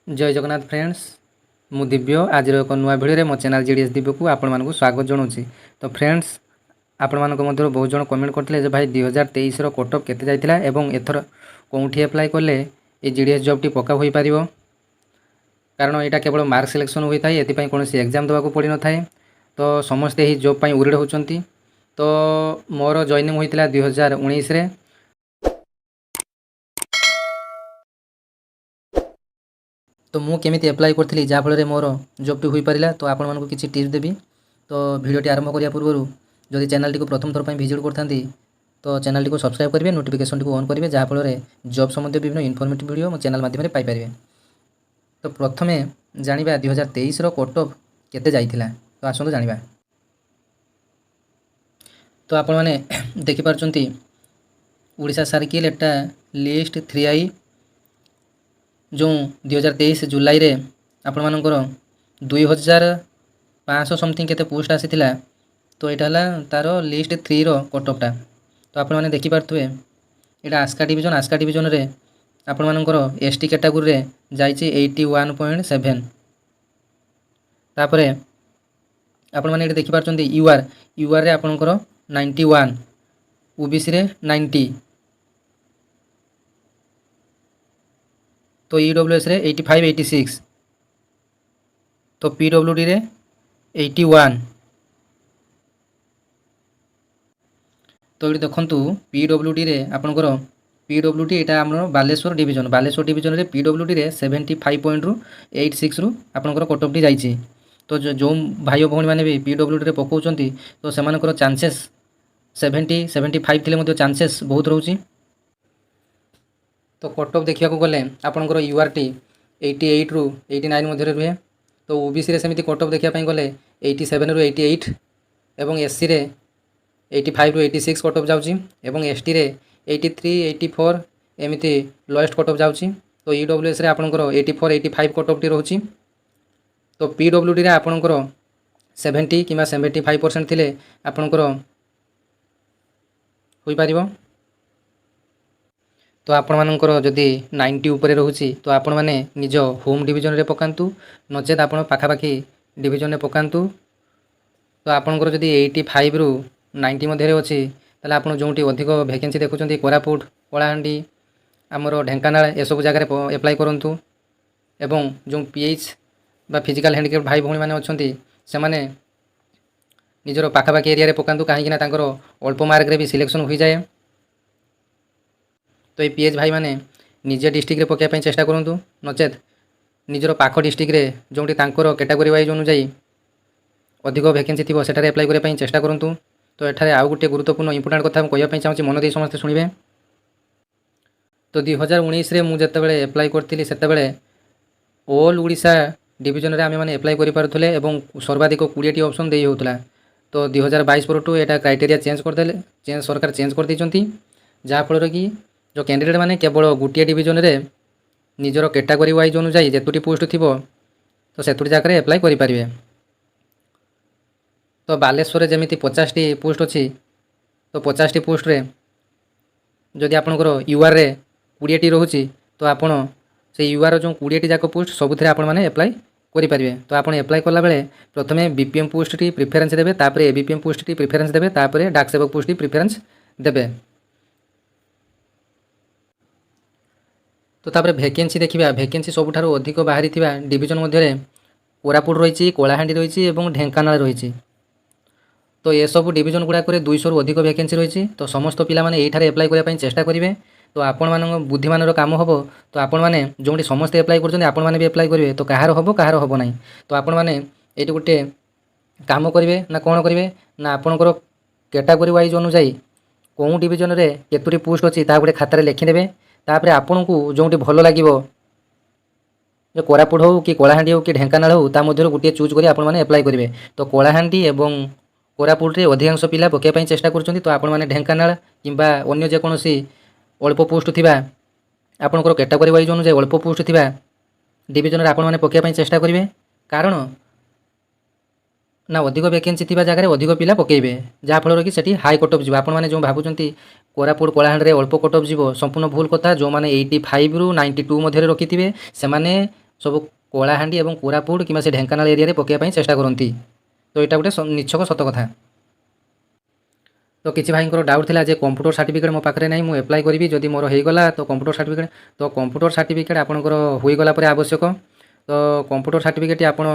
जय जगन्नाथ फ्रेंड्स मु दिव्य आज एक नुआ भिडियो मो चैनल जीडीएस दिव्य को आपण मानक स्वागत जनाऊँगी। तो फ्रेंड्स आपण मानक मध्य बहुत जन कमेंट करते भाई 2023 कटअफ केते जाइतिला एवं एथर कौटी एप्लाय कले ये जीडीएस जॉब टी पक्का हो पार कारण यहाँ केवल मार्क सिलेक्शन होता है ये कौन एग्जाम देवाक पड़ न था। तो समस्ते ही जॉब पर उरीड़ होती। तो मोर जॉइनिंग होता 2019 रे। तो मु केमिति एप्लाय करथि जहाँफल मोर जॉब टी हो पारा। तो आपण मानक किसी टिप्स देवी। तो वीडियो टी आरंभ करिया पूर्व जदि चैनल टी प्रथम थर विजिट करथांती तो चैनल टी सब्सक्राइब करेंगे, नोटिफिकेशन टी ऑन करेंगे जहाँफल जॉब संबंधी विभिन्न इनफॉर्मेटिव वीडियो मो चैनल माध्यम पाइपर। तो प्रथमे जानिबा 2023 कटअफ केते जाइथिला। तो आसंतु जानिबा। तो आपण माने देखि पारचंती ओडिशा सर्किल एटा लिस्ट 3I जो 2023 जुलाई रे आपण मानकर 2500 समथिंग केते पोस्ट आसीथिला। तो यहाँ तार लिस्ट 3 रो कटअफटा। तो आपण माने देखि पारथुए एटा आस्का डिवीजन रे आपण मानकर एसटी कैटेगरी रे जाइछि 81.7। तापरे आपण माने एटा देखि पारचंती यूआर रे आपनकर 91, ओबीसी रे 90, तो ईडब्ल्यूएस रे 85 86, तो पीडब्ल्यूडी रे 81। तो ये देखंतु पीडब्ल्यूडी रे आपनकर पीडब्ल्यूडी एटा हमर बालेश्वर डिवीजन रे पीडब्ल्यूडी रे 75.86 रु आपनकर कटअफ टी जाइछि। तो जो भाई भौणी माने भी पीडब्ल्यूडी रे पकाउचंती तो सेमानकर चांसेस 70-75 थिले मध्ये चांसेस बहुत रहउछि। तो कटअफ देखिया को गले आपनकर यूआरटी 88 रु 89 मध्ये रुहे। तो ओबीसी रे सेमिति कटअफ देखिया पई गले 87 रु 88 एवं एससी रे 85 रु 86 कटअफ जाउछि एवं एसटी रे 83 84 एमिति लोएस्ट कटअफ जाउछि। तो ईडब्ल्यूएस रे आपनकर 84 85 कटअफ टी रहउछि। तो पीडब्ल्यूडी रे आपनकर 70 किमा 75% थिले आपनकर होई पारिबो। तो आपण मानकर जदि 90 ऊपर रहउछि तो आपण माने निज होम डिवीजन रे पकांतु, नचेत आपण पाखापाखी डिवीजन रे पकांतु। तो आपनकर जदि 85 रु 90 मध्ये रे अछि ताले आपण जोंटी अधिक वैकेंसी देखुचंती कोरापुट, कलाहांडी, हमर ढेंकानाळ ए सब जगह रे अप्लाई करंतु। एवं जो पीएच बा फिजिकल हैंडिकैप भाई भौणी माने अछंती से माने निजर पाखापाखी एरिया रे पकांतु काहे कि ना तांकर अल्प मार्क रे भी सिलेक्शन होई जाए। तो ये पीएच भाई माने निजे डिस्ट्रिक्ट रे पकाय पई चेष्टा करंतु, नचेत निजर पाख डिस्ट्रिक्ट रे जोंटी तांकर कैटेगरी वाइज अनुसार अधिक वैकेंसी थिबो सेटारे अप्लाई करे पई चेष्टा करंतु। तो एठारे आउ गुटे गुरुत्वपूर्ण इंपोर्टेंट कथा कहया पई चाहूची, मन दे समस्त सुनिबे। तो 2019 रे मु जत्तेबेले अप्लाई करथिली सेतेबेले ऑल ओडिशा डिवीजन रे आमे माने अप्लाई करि पारुथले एवं सर्वाधिक 20 टी ऑप्शन देई होतला। तो 2022 परटू एटा क्राइटेरिया चेंज कर देले, सरकार चेंज कर दैचंती जहाँ फल कि जो कैंडिडेट माने केवल गोटे डिवीजन रे निजर कैटेगरी वाइज अनुसार जेतुटी पोस्ट थिबो तो सेतुटी जाकर अप्लाई करि पारिबे। तो बालेश्वर जमिति 50 टी पोस्ट अछि तो 50 टी पोस्ट रे जदि आपनकर यूआर रे 20 टी रहउछि तो आपण से यूआर जो 20 टी जाक पोस्ट सबुथिरे आपण माने अप्लाई करि पारिबे। तो आपण अप्लाई करला बेले प्रथमे बीपीएम पोस्ट टी प्रेफरेंस देबे, तापरे एबीपीएम पोस्ट टी प्रेफरेंस देबे, तापरे डाक सेवक पोस्ट टी प्रेफरेंस देबे। तो तापरे वैकेंसी देखिबा, वैकेंसी सबुठारु अधिक बाहरी थिबा डिवीजन मध्ये रे कोरापुट रहिछि, कोलाहांडी रहिछि एवं ढेंकानाळ रहिछि। तो ये सब डिवीजन गुडा करे 200 रु अधिक वैकेंसी रहिछि। तो समस्त पिला माने एठारे अप्लाई करिया पई चेष्टा करिवे। तो आपण मानक बुद्धिमानर काम हबो। तो आपण माने जोंटी समस्त अप्लाई करछन आपण माने भी अप्लाई करिवे। तो काहार हबो नाही। तो आपण माने एटी गुटे काम करिवे ना कोन करिवे ना आपनकर कैटेगरी वाइज अनुसार कोन डिवीजन रे केतुरी पोस्ट अछि ता गुटे खातारे लिखि देबे। तापरे आपनकू जोंटी भलो लागिवो जे कोरापुट हो कि कलाहांडी हो कि ढेंकानाळ हो ता मध्यरु गुटे चूज करी आपण माने अप्लाई करिवे। तो कलाहांडी एवं कोरापुट रे अधिकांश पिला पकाय पई चेष्टा करछन्ती। तो आपण माने ढेंकानाळ किंबा अन्य जे कोनोसी अल्प पोस्ट थिबा आपनकर कैटेगरी वाइज अनुसार अल्प पोस्ट थिबा डिवीजन रे आपण माने पकाय पई चेष्टा करिवे। कारण ना अधिक वैकेंसी थिबा जगह रे अधिक पिला पकेइबे जहाँ फल कि सेठी हाई कटअफ जीव। आपण माने जो भाबुचंती कोरापुट कलाहांडी रे अल्प कटअफ जीव संपूर्ण भूल कथा। जो माने 85 रु 92 मध्ये रखिथिबे से माने ସବୁ କଳାହାଣ୍ଡି ଏବଂ କୋରାପୁଟ କିମ୍ବା ସେ ଢେଙ୍କାନାଳ ଏରିଆରେ ପକାଇବା ପାଇଁ ଚେଷ୍ଟା କରନ୍ତି। ତ ଏଇଟା ଗୋଟେ ନିଛକ ସତ କଥା। ତ କିଛି ଭାଇଙ୍କର ଡାଉଟ୍ ଥିଲା ଯେ କମ୍ପ୍ୟୁଟର ସାର୍ଟିଫିକେଟ୍ ମୋ ପାଖରେ ନାହିଁ, ମୁଁ ଆପ୍ଲାଏ କରିବି, ଯଦି ମୋର ହେଇଗଲା ତ କମ୍ପ୍ୟୁଟର ସାର୍ଟିଫିକେଟ୍, ତ କମ୍ପ୍ୟୁଟର ସାର୍ଟିଫିକେଟ୍ ଆପଣଙ୍କର ହୋଇଗଲା ପରେ ଆବଶ୍ୟକ। ତ କମ୍ପ୍ୟୁଟର ସାର୍ଟିଫିକେଟ୍ ଆପଣ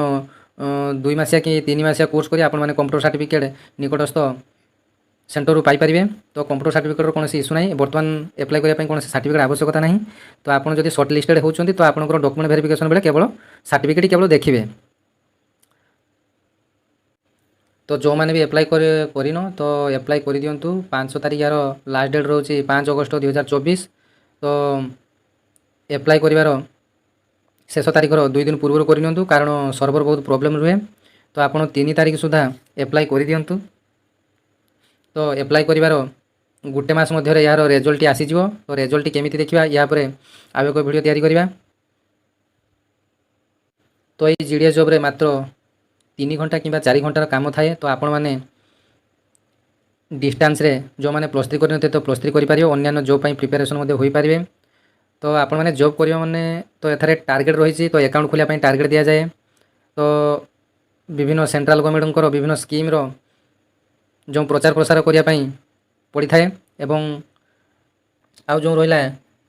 2 ମାସିଆ କି 3 ମାସିଆ କୋର୍ସ କରି ଆପଣମାନେ କମ୍ପ୍ୟୁଟର ସାର୍ଟିଫିକେଟ୍ ନିକଟସ୍ଥ ସେଣ୍ଟରରୁ ପାଇପାରିବେ। ତ କମ୍ପ୍ୟୁଟର ସାର୍ଟିଫିକେଟ୍ର କୌଣସି ଇସ୍ୟୁ ନାହିଁ। ବର୍ତ୍ତମାନ ଆପ୍ଲାଏ କରିବା ପାଇଁ କୌଣସି ସାର୍ଟିଫିକେଟ୍ ଆବଶ୍ୟକତା ନାହିଁ। ତ ଆପଣ ଯଦି ସର୍ଟ ଲିଷ୍ଟେଡ୍ ହେଉଛନ୍ତି ତ ଆପଣଙ୍କର ଡକ୍ୟୁମେଣ୍ଟ ଭେରିଫିକେସନ୍ ବେଳେ କେବଳ ସାର୍ଟିଫିକେଟ୍ କେବଳ ଦେଖିବେ। ତ ଯେଉଁମାନେ ବି ଆପ୍ଲାଏ କରିନ ତ ଆପ୍ଲାଏ କରିଦିଅନ୍ତୁ। 5 ତାରିଖ ୟାର ଲାଷ୍ଟ ଡେଟ୍ ରହୁଛି 5 ଅଗଷ୍ଟ 2024। ତ ଆପ୍ଲାଏ କରିବାର ଶେଷ ତାରିଖର 2 ଦିନ ପୂର୍ବରୁ କରିନିଅନ୍ତୁ, କାରଣ ସର୍ଭର ବହୁତ ପ୍ରୋବ୍ଲେମ୍ ରୁହେ। ତ ଆପଣ 3 ତାରିଖ ସୁଦ୍ଧା ଆପ୍ଲାଏ କରିଦିଅନ୍ତୁ। ତ ଆପ୍ଲାଏ କରିବାର 1 ମାସ ମଧ୍ୟରେ ଏହାର ରେଜଲ୍ଟଟି ଆସିଯିବ। ତ ରେଜଲ୍ଟଟି କେମିତି ଦେଖିବା ୟା ପରେ ଆଉ ଏକ ଭିଡ଼ିଓ ତିଆରି କରିବା। ତ ଏଇ ଜିଡ଼ିଏସ୍ ଜବ୍ରେ ମାତ୍ର 3 ଘଣ୍ଟା କିମ୍ବା 4 ଘଣ୍ଟାର କାମ ଥାଏ। ତ ଆପଣମାନେ ଡିଷ୍ଟାନ୍ସରେ ଯେଉଁମାନେ +3 କରିନଥିବେ ତ +3 କରିପାରିବେ, ଅନ୍ୟାନ୍ୟ ଜବ୍ ପାଇଁ ପ୍ରିପାରେସନ୍ ମଧ୍ୟ ହୋଇପାରିବେ। ତ ଆପଣମାନେ ଜବ୍ କରିବା ମାନେ ତ ଏଠାରେ ଟାର୍ଗେଟ୍ ରହିଛି। ତ ଆକାଉଣ୍ଟ ଖୋଲିବା ପାଇଁ ଟାର୍ଗେଟ୍ ଦିଆଯାଏ। ତ ବିଭିନ୍ନ ସେଣ୍ଟ୍ରାଲ୍ ଗଭର୍ଣ୍ଣମେଣ୍ଟଙ୍କର ବିଭିନ୍ନ ସ୍କିମ୍ର ଯେଉଁ ପ୍ରଚାର ପ୍ରସାର କରିବା ପାଇଁ ପଡ଼ିଥାଏ। ଏବଂ ଆଉ ଯେଉଁ ରହିଲା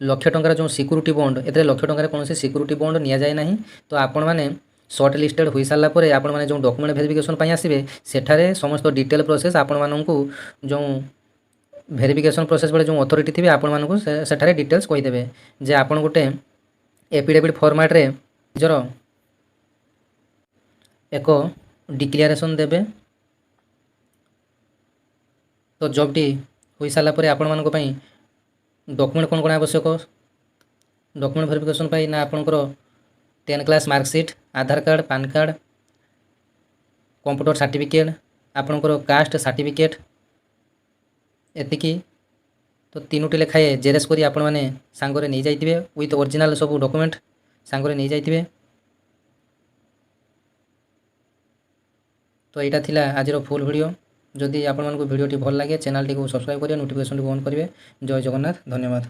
1,00,000 ଟଙ୍କାର ଯେଉଁ ସିକ୍ୟୁରିଟି ବଣ୍ଡ, ଏଥିରେ 1,00,000 ଟଙ୍କାରେ କୌଣସି ସିକ୍ୟୁରିଟି ବଣ୍ଡ ନିଆଯାଏ ନାହିଁ। ତ ଆପଣମାନେ ସର୍ଟ ଲିଷ୍ଟେଡ୍ ହୋଇସାରିଲା ପରେ ଆପଣମାନେ ଯେଉଁ ଡକ୍ୟୁମେଣ୍ଟ ଭେରିଫିକେସନ୍ ପାଇଁ ଆସିବେ ସେଠାରେ ସମସ୍ତ ଡିଟେଲ୍ ପ୍ରୋସେସ୍ ଆପଣମାନଙ୍କୁ ଯେଉଁ ଭେରିଫିକେସନ୍ ପ୍ରୋସେସ୍ ବେଳେ ଯେଉଁ ଅଥରିଟି ଥିବେ ଆପଣମାନଙ୍କୁ ସେଠାରେ ଡିଟେଲ୍ସ କହିଦେବେ ଯେ ଆପଣ ଗୋଟେ ଏଫିଡେଭିଟ୍ ଫର୍ମାଟ୍ରେ ନିଜର ଏକ ଡିକ୍ଲାରେସନ୍ ଦେବେ। ତ ଜବ୍ଟି ହୋଇସାରିଲା ପରେ ଆପଣମାନଙ୍କ ପାଇଁ ଡକ୍ୟୁମେଣ୍ଟ କ'ଣ ଆବଶ୍ୟକ ଡକ୍ୟୁମେଣ୍ଟ ଭେରିଫିକେସନ୍ ପାଇଁ ନା ଆପଣଙ୍କର 10 class marksheet, Aadhaar card, PAN card, computer certificate, ଆପଣଙ୍କର କାଷ୍ଟ ସାର୍ଟିଫିକେଟ୍, ଏତିକି। ତ 3ଟି ଲେଖାଏଁ ଜେରକ୍ସ କରି ଆପଣମାନେ ସାଙ୍ଗରେ ନେଇଯାଇଥିବେ ୱିଥ୍ ଅରିଜିନାଲ୍ ସବୁ ଡକ୍ୟୁମେଣ୍ଟ ସାଙ୍ଗରେ ନେଇଯାଇଥିବେ। ତ ଏଇଟା ଥିଲା ଆଜିର ଫୁଲ୍ ଭିଡ଼ିଓ। ଯଦି ଆପଣମାନଙ୍କୁ ଭିଡ଼ିଓଟି ଭଲ ଲାଗେ ଚ୍ୟାନେଲଟିକୁ ସବସ୍କ୍ରାଇବ୍ କରିବେ, ନୋଟିଫିକେସନଟିକୁ ଅନ୍ କରିବେ। ଜୟ ଜଗନ୍ନାଥ, ଧନ୍ୟବାଦ।